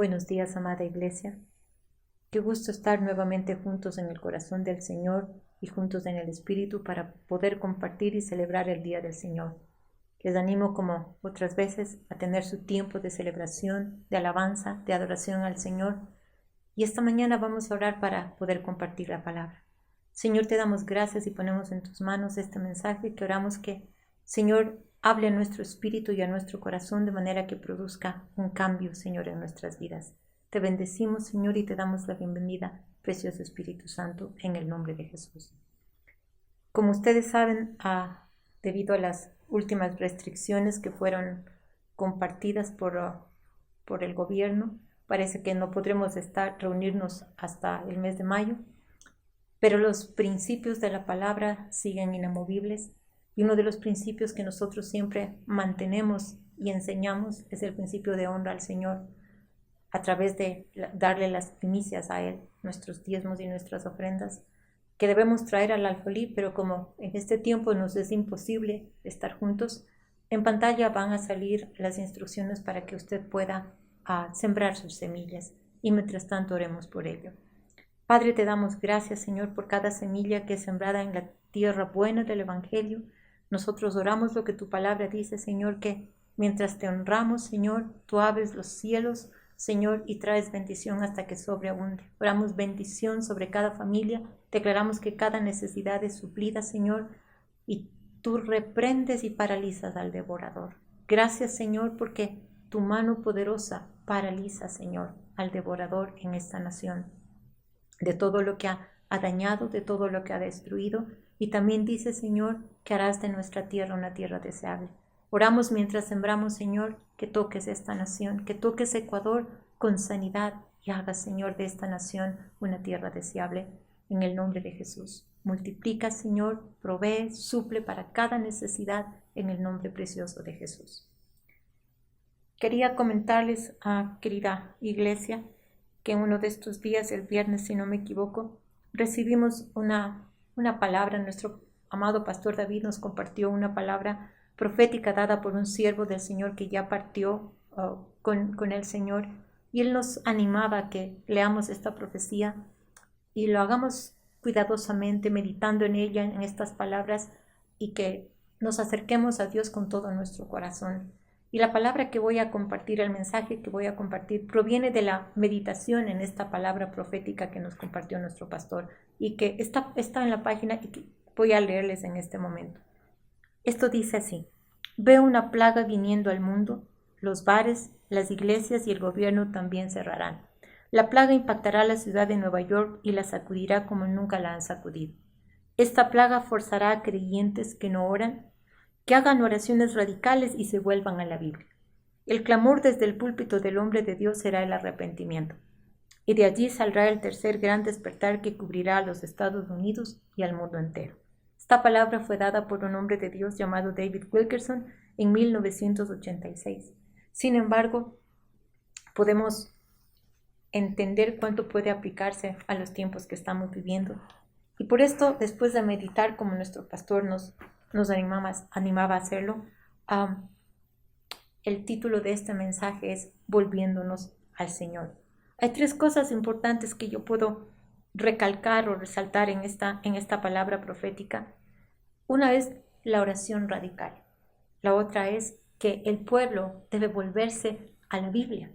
Buenos días, amada Iglesia. Qué gusto estar nuevamente juntos en el corazón del Señor y juntos en el Espíritu para poder compartir y celebrar el Día del Señor. Les animo, como otras veces, a tener su tiempo de celebración, de alabanza, de adoración al Señor. Y esta mañana vamos a orar para poder compartir la palabra. Señor, te damos gracias y ponemos en tus manos este mensaje que oramos que, Señor, hable a nuestro espíritu y a nuestro corazón de manera que produzca un cambio, Señor, en nuestras vidas. Te bendecimos, Señor, y te damos la bienvenida, precioso Espíritu Santo, en el nombre de Jesús. Como ustedes saben, debido a las últimas restricciones que fueron compartidas por el gobierno, parece que no podremos reunirnos hasta el mes de mayo, pero los principios de la palabra siguen inamovibles. Y uno de los principios que nosotros siempre mantenemos y enseñamos es el principio de honra al Señor a través de darle las primicias a Él, nuestros diezmos y nuestras ofrendas, que debemos traer al alfolí, pero como en este tiempo nos es imposible estar juntos, en pantalla van a salir las instrucciones para que usted pueda sembrar sus semillas, y mientras tanto oremos por ello. Padre, te damos gracias, Señor, por cada semilla que es sembrada en la tierra buena del Evangelio. Nosotros oramos lo que tu palabra dice, Señor, que mientras te honramos, Señor, tú abres los cielos, Señor, y traes bendición hasta que sobreabunde. Oramos bendición sobre cada familia, declaramos que cada necesidad es suplida, Señor, y tú reprendes y paralizas al devorador. Gracias, Señor, porque tu mano poderosa paraliza, Señor, al devorador en esta nación, de todo lo que ha dañado, de todo lo que ha destruido. Y también dice, Señor, que harás de nuestra tierra una tierra deseable. Oramos mientras sembramos, Señor, que toques esta nación, que toques Ecuador con sanidad y hagas, Señor, de esta nación una tierra deseable. En el nombre de Jesús. Multiplica, Señor, provee, suple para cada necesidad en el nombre precioso de Jesús. Quería comentarles, querida Iglesia, que en uno de estos días, el viernes, si no me equivoco, recibimos una palabra. Nuestro amado pastor David nos compartió una palabra profética dada por un siervo del Señor que ya partió con el Señor, y él nos animaba a que leamos esta profecía y lo hagamos cuidadosamente, meditando en ella, en estas palabras, y que nos acerquemos a Dios con todo nuestro corazón. Y la palabra que voy a compartir, el mensaje que voy a compartir, proviene de la meditación en esta palabra profética que nos compartió nuestro pastor y que está en la página y que voy a leerles en este momento. Esto dice así: veo una plaga viniendo al mundo, los bares, las iglesias y el gobierno también cerrarán. La plaga impactará a la ciudad de Nueva York y la sacudirá como nunca la han sacudido. Esta plaga forzará a creyentes que no oran, que hagan oraciones radicales y se vuelvan a la Biblia. El clamor desde el púlpito del hombre de Dios será el arrepentimiento. Y de allí saldrá el tercer gran despertar que cubrirá a los Estados Unidos y al mundo entero. Esta palabra fue dada por un hombre de Dios llamado David Wilkerson en 1986. Sin embargo, podemos entender cuánto puede aplicarse a los tiempos que estamos viviendo. Y por esto, después de meditar como nuestro pastor nos animaba a hacerlo, el título de este mensaje es Volviéndonos al Señor. Hay tres cosas importantes que yo puedo recalcar o resaltar en esta palabra profética. Una es la oración radical. La otra es que el pueblo debe volverse a la Biblia.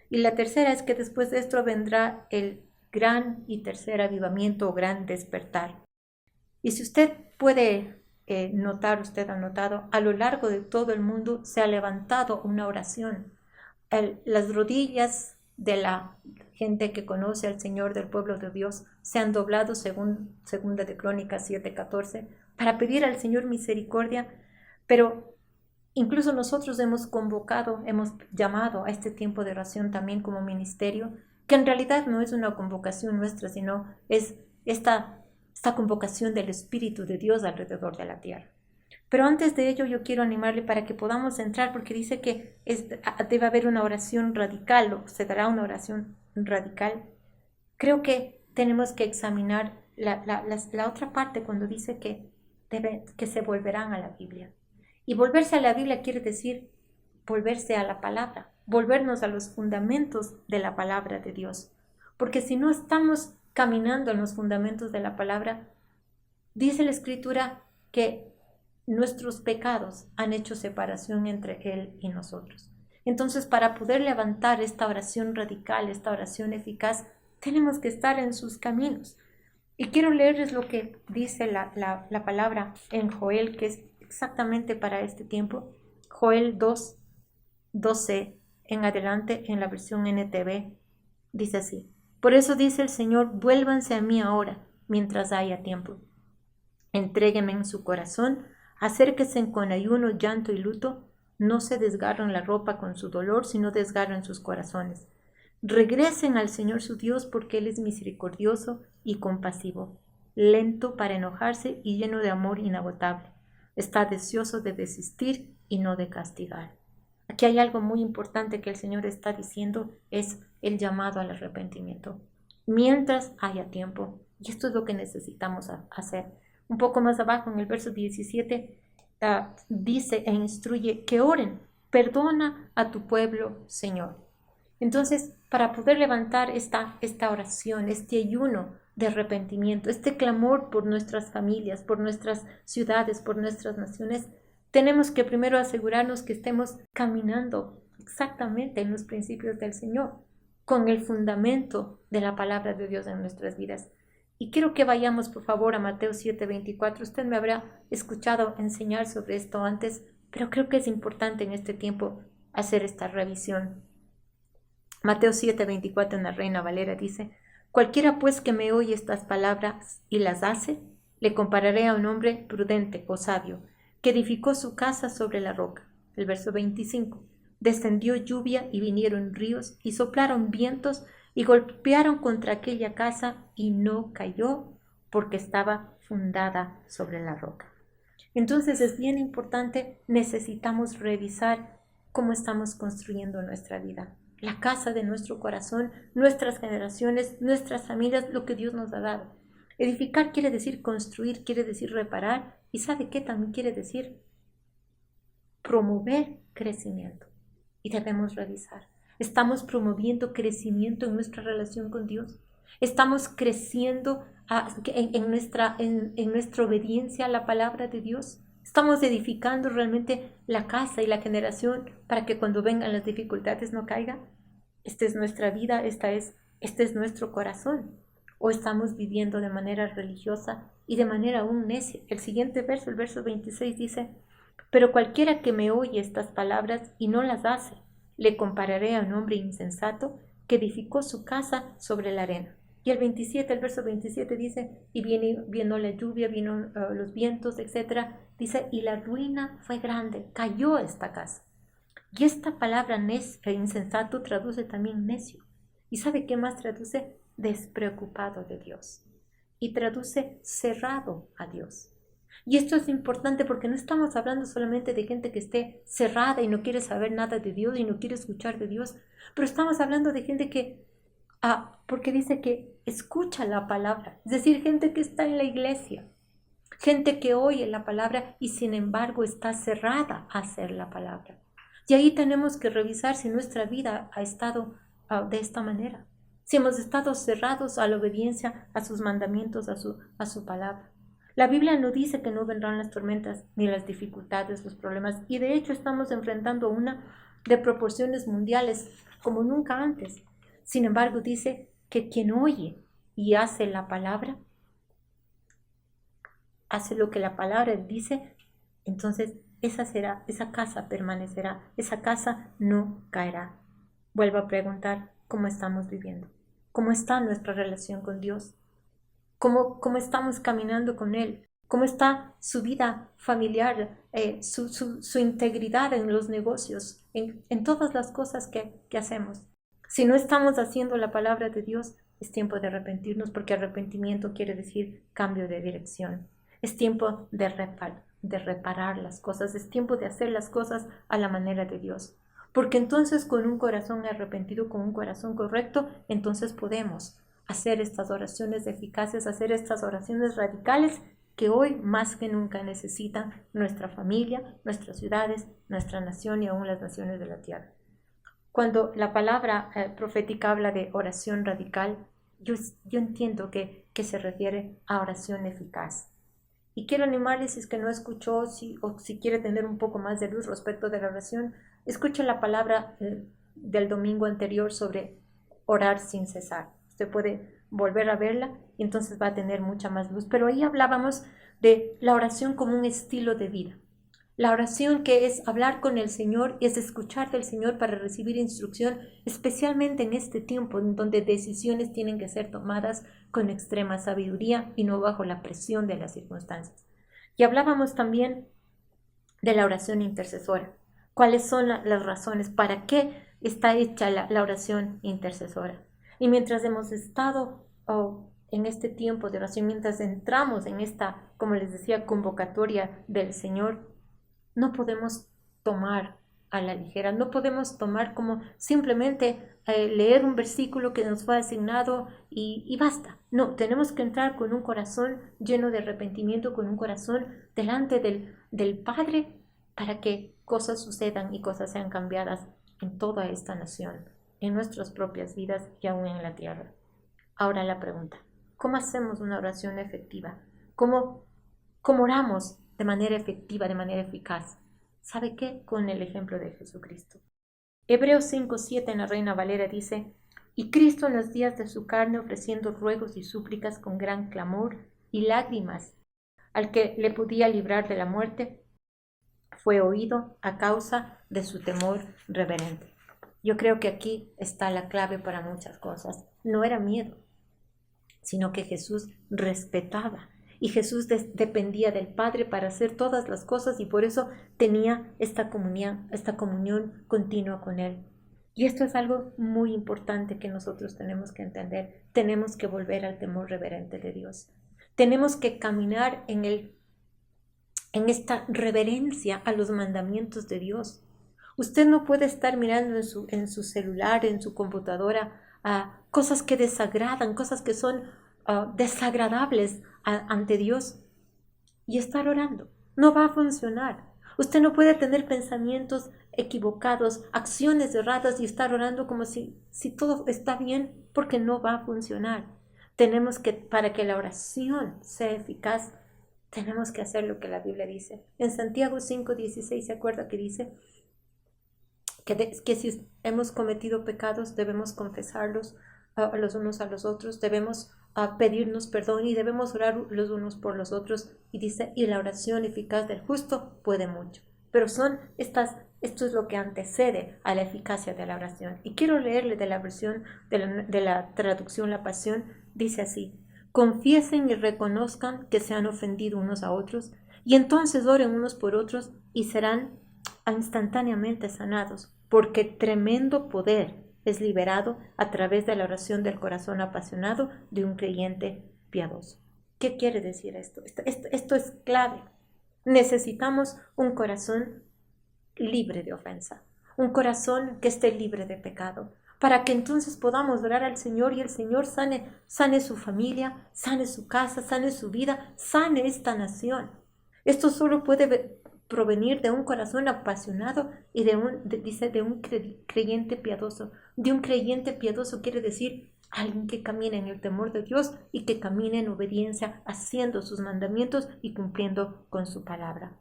Y la tercera es que después de esto vendrá el gran y tercer avivamiento o gran despertar. Y si usted puede notar, usted ha notado, a lo largo de todo el mundo se ha levantado una oración. Las rodillas de la gente que conoce al Señor, del pueblo de Dios, se han doblado, según Segunda de Crónicas 7:14, para pedir al Señor misericordia, pero incluso nosotros hemos llamado a este tiempo de oración también como ministerio, que en realidad no es una convocación nuestra, sino es esta convocación del Espíritu de Dios alrededor de la tierra. Pero antes de ello yo quiero animarle para que podamos entrar, porque dice que debe haber una oración radical, o se dará una oración radical. Creo que tenemos que examinar la otra parte cuando dice que se volverán a la Biblia. Y volverse a la Biblia quiere decir volverse a la palabra, volvernos a los fundamentos de la palabra de Dios. Porque si no estamos caminando en los fundamentos de la palabra, dice la Escritura que nuestros pecados han hecho separación entre Él y nosotros. Entonces, para poder levantar esta oración radical, esta oración eficaz, tenemos que estar en sus caminos. Y quiero leerles lo que dice la palabra en Joel, que es exactamente para este tiempo. Joel 2, 12 en adelante, en la versión NTV, dice así: por eso dice el Señor, vuélvanse a mí ahora, mientras haya tiempo. Entréguenme en su corazón, acérquense con ayuno, llanto y luto, no se desgarren la ropa con su dolor, sino desgarren sus corazones. Regresen al Señor su Dios, porque Él es misericordioso y compasivo, lento para enojarse y lleno de amor inagotable. Está deseoso de desistir y no de castigar. Aquí hay algo muy importante que el Señor está diciendo, es el llamado al arrepentimiento, mientras haya tiempo. Y esto es lo que necesitamos hacer. Un poco más abajo, en el verso 17, dice e instruye que oren, perdona a tu pueblo, Señor. Entonces, para poder levantar esta oración, este ayuno de arrepentimiento, este clamor por nuestras familias, por nuestras ciudades, por nuestras naciones, tenemos que primero asegurarnos que estemos caminando exactamente en los principios del Señor, con el fundamento de la palabra de Dios en nuestras vidas. Y quiero que vayamos, por favor, a Mateo 7:24. Usted me habrá escuchado enseñar sobre esto antes, pero creo que es importante en este tiempo hacer esta revisión. Mateo 7:24 en la Reina Valera dice: cualquiera pues que me oye estas palabras y las hace, le compararé a un hombre prudente o sabio, que edificó su casa sobre la roca. El verso 25. Descendió lluvia y vinieron ríos y soplaron vientos y golpearon contra aquella casa y no cayó, porque estaba fundada sobre la roca. Entonces es bien importante, necesitamos revisar cómo estamos construyendo nuestra vida, la casa de nuestro corazón, nuestras generaciones, nuestras familias, lo que Dios nos ha dado. Edificar quiere decir construir, quiere decir reparar, y ¿sabe qué también quiere decir? Promover crecimiento. Y debemos revisar. ¿Estamos promoviendo crecimiento en nuestra relación con Dios? ¿Estamos creciendo en nuestra obediencia a la palabra de Dios? ¿Estamos edificando realmente la casa y la generación para que cuando vengan las dificultades no caiga? Esta es nuestra vida, este es nuestro corazón. ¿O estamos viviendo de manera religiosa y de manera aún necia? El siguiente verso, el verso 26 dice: pero cualquiera que me oye estas palabras y no las hace, le compararé a un hombre insensato que edificó su casa sobre la arena. Y el verso 27 dice: y vino la lluvia, vino los vientos, etc. Dice: y la ruina fue grande, cayó esta casa. Y esta palabra insensato traduce también necio. ¿Y sabe qué más traduce? Despreocupado de Dios. Y traduce cerrado a Dios. Y esto es importante porque no estamos hablando solamente de gente que esté cerrada y no quiere saber nada de Dios y no quiere escuchar de Dios, pero estamos hablando de gente que, porque dice que escucha la palabra, es decir, gente que está en la iglesia, gente que oye la palabra y sin embargo está cerrada a hacer la palabra. Y ahí tenemos que revisar si nuestra vida ha estado de esta manera, si hemos estado cerrados a la obediencia a sus mandamientos, a su palabra. La Biblia no dice que no vendrán las tormentas, ni las dificultades, los problemas, y de hecho estamos enfrentando una de proporciones mundiales como nunca antes. Sin embargo, dice que quien oye y hace la palabra, hace lo que la palabra dice, entonces esa casa permanecerá, esa casa no caerá. Vuelvo a preguntar, ¿cómo estamos viviendo? ¿Cómo está nuestra relación con Dios? ¿Cómo estamos caminando con Él? ¿Cómo está su vida familiar, su integridad en los negocios, en todas las cosas que hacemos? Si no estamos haciendo la palabra de Dios, es tiempo de arrepentirnos, porque arrepentimiento quiere decir cambio de dirección. Es tiempo de reparar las cosas, es tiempo de hacer las cosas a la manera de Dios. Porque entonces con un corazón arrepentido, con un corazón correcto, entonces podemos hacer estas oraciones eficaces, hacer estas oraciones radicales que hoy más que nunca necesitan nuestra familia, nuestras ciudades, nuestra nación y aún las naciones de la tierra. Cuando la palabra profética habla de oración radical, yo entiendo que se refiere a oración eficaz. Y quiero animarles, si es que no escuchó o si quiere tener un poco más de luz respecto de la oración, escuche la palabra del domingo anterior sobre orar sin cesar. Usted puede volver a verla y entonces va a tener mucha más luz. Pero ahí hablábamos de la oración como un estilo de vida. La oración que es hablar con el Señor, es escuchar del Señor para recibir instrucción, especialmente en este tiempo en donde decisiones tienen que ser tomadas con extrema sabiduría y no bajo la presión de las circunstancias. Y hablábamos también de la oración intercesora. ¿Cuáles son las razones? ¿Para qué está hecha la oración intercesora? Y mientras hemos estado en este tiempo de oración, mientras entramos en esta, como les decía, convocatoria del Señor, no podemos tomar a la ligera, no podemos tomar como simplemente leer un versículo que nos fue asignado y basta. No, tenemos que entrar con un corazón lleno de arrepentimiento, con un corazón delante del Padre para que cosas sucedan y cosas sean cambiadas en toda esta nación, en nuestras propias vidas y aún en la tierra. Ahora la pregunta, ¿cómo hacemos una oración efectiva? ¿Cómo oramos de manera efectiva, de manera eficaz? ¿Sabe qué? Con el ejemplo de Jesucristo. Hebreos 5:7 en la Reina Valera dice, y Cristo en los días de su carne ofreciendo ruegos y súplicas con gran clamor y lágrimas al que le podía librar de la muerte, fue oído a causa de su temor reverente. Yo creo que aquí está la clave para muchas cosas. No era miedo, sino que Jesús respetaba y Jesús dependía del Padre para hacer todas las cosas y por eso tenía esta comunión continua con Él. Y esto es algo muy importante que nosotros tenemos que entender. Tenemos que volver al temor reverente de Dios. Tenemos que caminar en esta reverencia a los mandamientos de Dios. Usted no puede estar mirando en su celular, en su computadora, cosas que desagradan, cosas que son desagradables ante Dios y estar orando. No va a funcionar. Usted no puede tener pensamientos equivocados, acciones erradas y estar orando como si todo está bien, porque no va a funcionar. Tenemos que, para que la oración sea eficaz, tenemos que hacer lo que la Biblia dice. En Santiago 5:16 se acuerda que dice que si hemos cometido pecados debemos confesarlos los unos a los otros, debemos pedirnos perdón y debemos orar los unos por los otros. Y dice, y la oración eficaz del justo puede mucho. Pero esto es lo que antecede a la eficacia de la oración. Y quiero leerle de la versión de la traducción La Pasión, dice así, confiesen y reconozcan que se han ofendido unos a otros y entonces oren unos por otros y serán instantáneamente sanados, porque tremendo poder es liberado a través de la oración del corazón apasionado de un creyente piadoso. ¿Qué quiere decir esto? Esto es clave. Necesitamos un corazón libre de ofensa, un corazón que esté libre de pecado, para que entonces podamos orar al Señor y el Señor sane su familia, sane su casa, sane su vida, sane esta nación. Esto solo puede provenir de un corazón apasionado y de un creyente piadoso. De un creyente piadoso quiere decir alguien que camine en el temor de Dios y que camine en obediencia, haciendo sus mandamientos y cumpliendo con su palabra.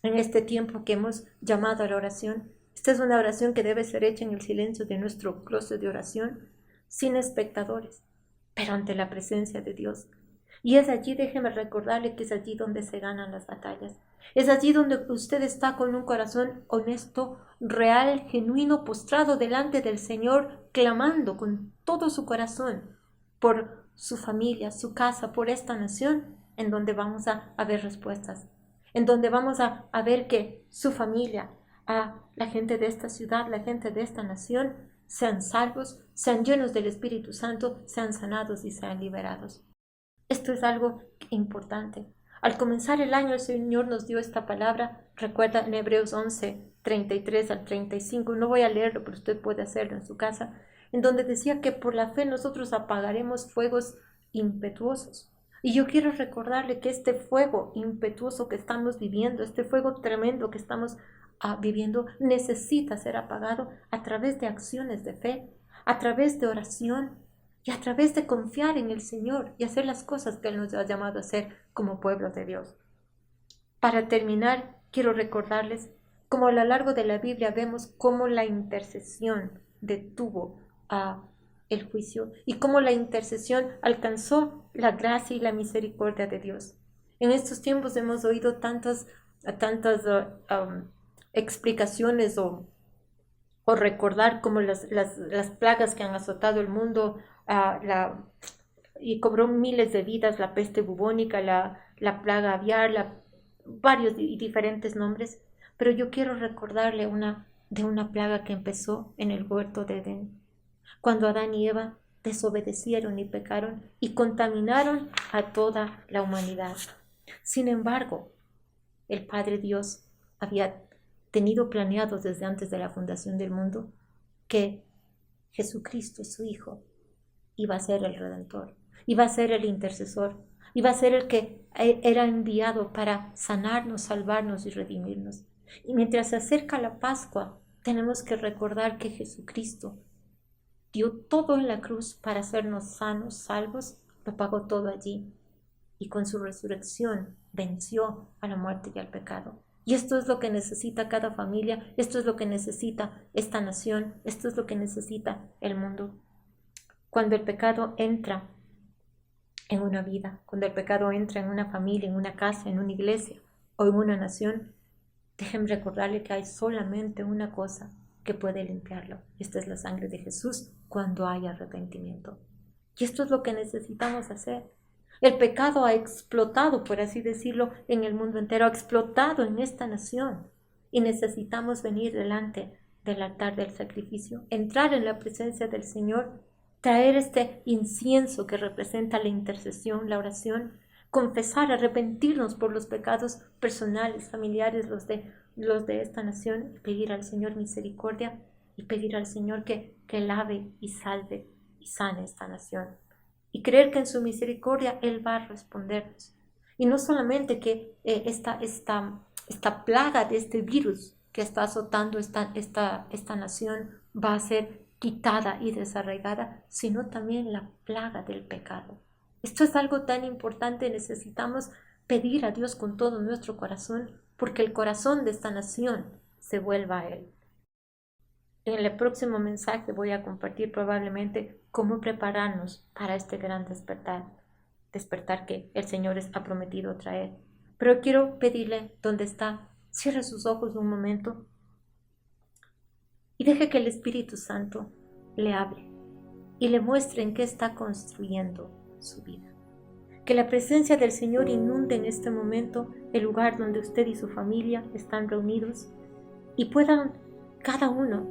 En este tiempo que hemos llamado a la oración, esta es una oración que debe ser hecha en el silencio de nuestro closet de oración, sin espectadores, pero ante la presencia de Dios. Y es allí, déjeme recordarle que es allí donde se ganan las batallas. Es allí donde usted está con un corazón honesto, real, genuino, postrado delante del Señor, clamando con todo su corazón por su familia, su casa, por esta nación, en donde vamos a ver respuestas, en donde vamos a ver que su familia, a la gente de esta ciudad, la gente de esta nación, sean salvos, sean llenos del Espíritu Santo, sean sanados y sean liberados. Esto es algo importante. Al comenzar el año el Señor nos dio esta palabra, recuerda en Hebreos 11:33 al 35, no voy a leerlo, pero usted puede hacerlo en su casa, en donde decía que por la fe nosotros apagaremos fuegos impetuosos. Y yo quiero recordarle que este fuego impetuoso que estamos viviendo, este fuego tremendo que estamos viviendo, necesita ser apagado a través de acciones de fe, a través de oración y a través de confiar en el Señor y hacer las cosas que Él nos ha llamado a hacer como pueblo de Dios. Para terminar, quiero recordarles cómo a lo largo de la Biblia vemos cómo la intercesión detuvo el juicio y cómo la intercesión alcanzó la gracia y la misericordia de Dios. En estos tiempos hemos oído tantas explicaciones o recordar cómo las plagas que han azotado el mundo y cobró miles de vidas, la peste bubónica, la plaga aviar, varios y diferentes nombres, pero yo quiero recordarle de una plaga que empezó en el huerto de Edén, cuando Adán y Eva desobedecieron y pecaron y contaminaron a toda la humanidad. Sin embargo, el Padre Dios había tenido planeado desde antes de la fundación del mundo que Jesucristo, su Hijo, iba a ser el Redentor, iba a ser el intercesor, iba a ser el que era enviado para sanarnos, salvarnos y redimirnos. Y mientras se acerca la Pascua, tenemos que recordar que Jesucristo dio todo en la cruz para hacernos sanos, salvos, lo pagó todo allí. Y con su resurrección venció a la muerte y al pecado. Y esto es lo que necesita cada familia, esto es lo que necesita esta nación, esto es lo que necesita el mundo. Cuando el pecado entra en una vida, cuando el pecado entra en una familia, en una casa, en una iglesia o en una nación, déjenme recordarle que hay solamente una cosa que puede limpiarlo. Esta es la sangre de Jesús cuando hay arrepentimiento. Y esto es lo que necesitamos hacer. El pecado ha explotado, por así decirlo, en el mundo entero, ha explotado en esta nación. Y necesitamos venir delante del altar del sacrificio, entrar en la presencia del Señor, traer este incienso que representa la intercesión, la oración, confesar, arrepentirnos por los pecados personales, familiares, los de esta nación, y pedir al Señor misericordia y pedir al Señor que lave y salve y sane esta nación. Y creer que en su misericordia Él va a respondernos. Y no solamente que esta plaga de este virus que está azotando esta nación va a ser quitada y desarraigada, sino también la plaga del pecado. Esto es algo tan importante, necesitamos pedir a Dios con todo nuestro corazón, porque el corazón de esta nación se vuelva a Él. En el próximo mensaje voy a compartir probablemente cómo prepararnos para este gran despertar que el Señor ha prometido traer. Pero quiero pedirle, donde está, cierre sus ojos un momento y deje que el Espíritu Santo le hable y le muestre en qué está construyendo su vida. Que la presencia del Señor inunde en este momento el lugar donde usted y su familia están reunidos y puedan cada uno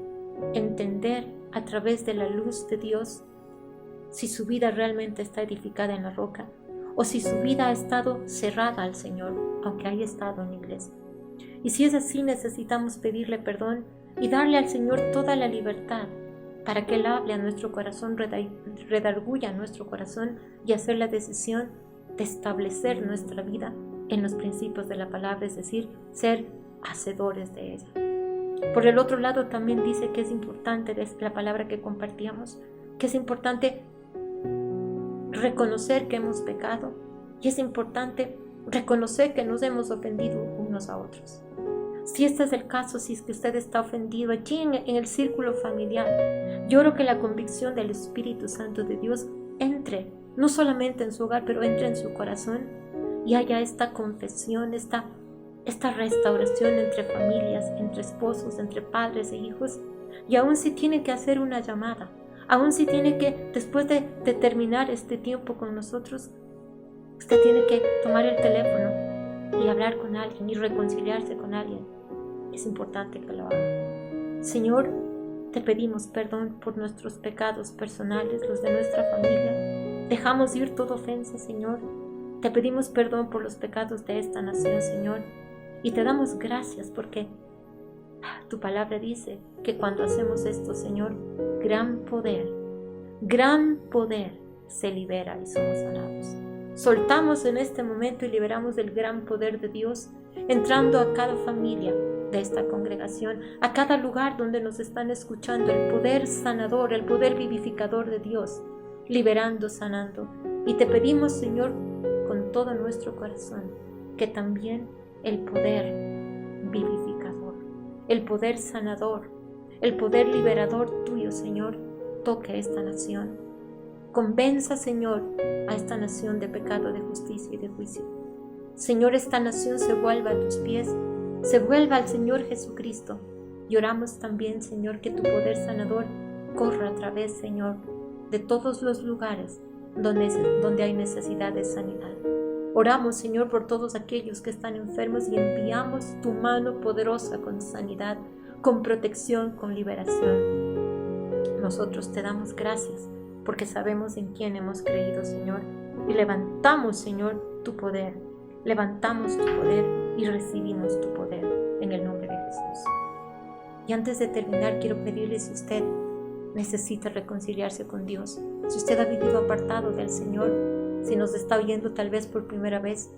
entender a través de la luz de Dios si su vida realmente está edificada en la roca o si su vida ha estado cerrada al Señor, aunque haya estado en la iglesia. Y si es así, necesitamos pedirle perdón y darle al Señor toda la libertad para que Él hable a nuestro corazón, redarguya nuestro corazón y hacer la decisión de establecer nuestra vida en los principios de la palabra, es decir, ser hacedores de ella. Por el otro lado, también dice que es importante, es la palabra que compartíamos, que es importante reconocer que hemos pecado y es importante reconocer que nos hemos ofendido unos a otros. Si este es el caso, si es que usted está ofendido allí en el círculo familiar, yo oro que la convicción del Espíritu Santo de Dios entre, no solamente en su hogar, pero entre en su corazón y haya esta confesión, esta restauración entre familias, entre esposos, entre padres e hijos. Y aún si tiene que hacer una llamada, aún si tiene que, después de terminar este tiempo con nosotros, usted tiene que tomar el teléfono y hablar con alguien y reconciliarse con alguien. Es importante que lo haga. Señor, te pedimos perdón por nuestros pecados personales, los de nuestra familia. Dejamos ir toda ofensa, Señor. Te pedimos perdón por los pecados de esta nación, Señor. Y te damos gracias porque tu palabra dice que cuando hacemos esto, Señor, gran poder se libera y somos sanados. Soltamos en este momento y liberamos el gran poder de Dios, entrando a cada familia de esta congregación, a cada lugar donde nos están escuchando, el poder sanador, el poder vivificador de Dios, liberando, sanando. Y te pedimos, Señor, con todo nuestro corazón, que también el poder vivificador, el poder sanador, el poder liberador tuyo, Señor, toque esta nación. Convenza, Señor, a esta nación de pecado, de justicia y de juicio. Señor, esta nación se vuelva a tus pies, se vuelva al Señor Jesucristo. Y oramos también, Señor, que tu poder sanador corra a través, Señor, de todos los lugares donde hay necesidad de sanidad. Oramos, Señor, por todos aquellos que están enfermos y enviamos tu mano poderosa con sanidad, con protección, con liberación. Nosotros te damos gracias porque sabemos en quién hemos creído, Señor, y levantamos, Señor, tu poder. Levantamos tu poder y recibimos tu poder en el nombre de Jesús. Y antes de terminar, quiero pedirle, si usted necesita reconciliarse con Dios, si usted ha vivido apartado del Señor, si nos está oyendo tal vez por primera vez,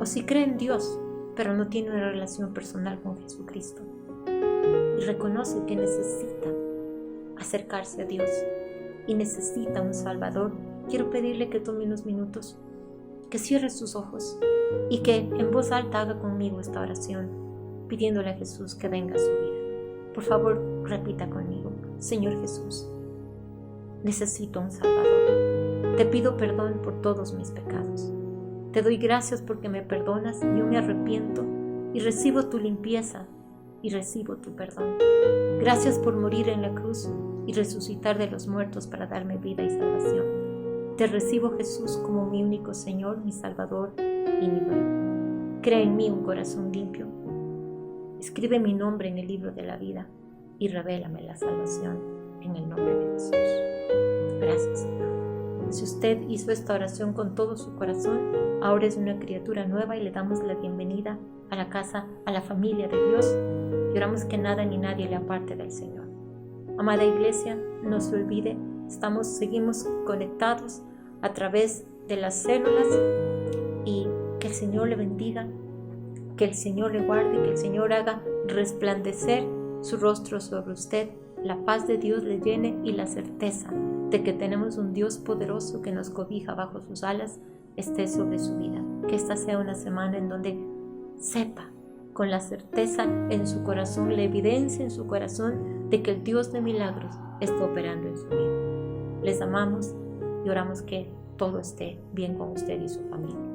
o si cree en Dios, pero no tiene una relación personal con Jesucristo, y reconoce que necesita acercarse a Dios y necesita un Salvador, quiero pedirle que tome unos minutos, que cierre sus ojos y que en voz alta haga conmigo esta oración, pidiéndole a Jesús que venga a su vida. Por favor, repita conmigo: Señor Jesús, necesito un Salvador. Te pido perdón por todos mis pecados. Te doy gracias porque me perdonas. Yo me arrepiento y recibo tu limpieza y recibo tu perdón. Gracias por morir en la cruz y resucitar de los muertos para darme vida y salvación. Te recibo, Jesús, como mi único Señor, mi Salvador y mi Rey. Crea en mí un corazón limpio. Escribe mi nombre en el libro de la vida y revélame la salvación en el nombre de Jesús. Gracias, Señor. Si usted hizo esta oración con todo su corazón, ahora es una criatura nueva y le damos la bienvenida a la casa, a la familia de Dios. Y oramos que nada ni nadie le aparte del Señor. Amada Iglesia, no se olvide, seguimos conectados a través de las células, y que el Señor le bendiga, que el Señor le guarde, que el Señor haga resplandecer su rostro sobre usted, la paz de Dios le llene y la certeza de que tenemos un Dios poderoso que nos cobija bajo sus alas esté sobre su vida. Que esta sea una semana en donde sepa con la certeza en su corazón, la evidencia en su corazón de que el Dios de milagros está operando en su vida. Les amamos y oramos que todo esté bien con usted y su familia.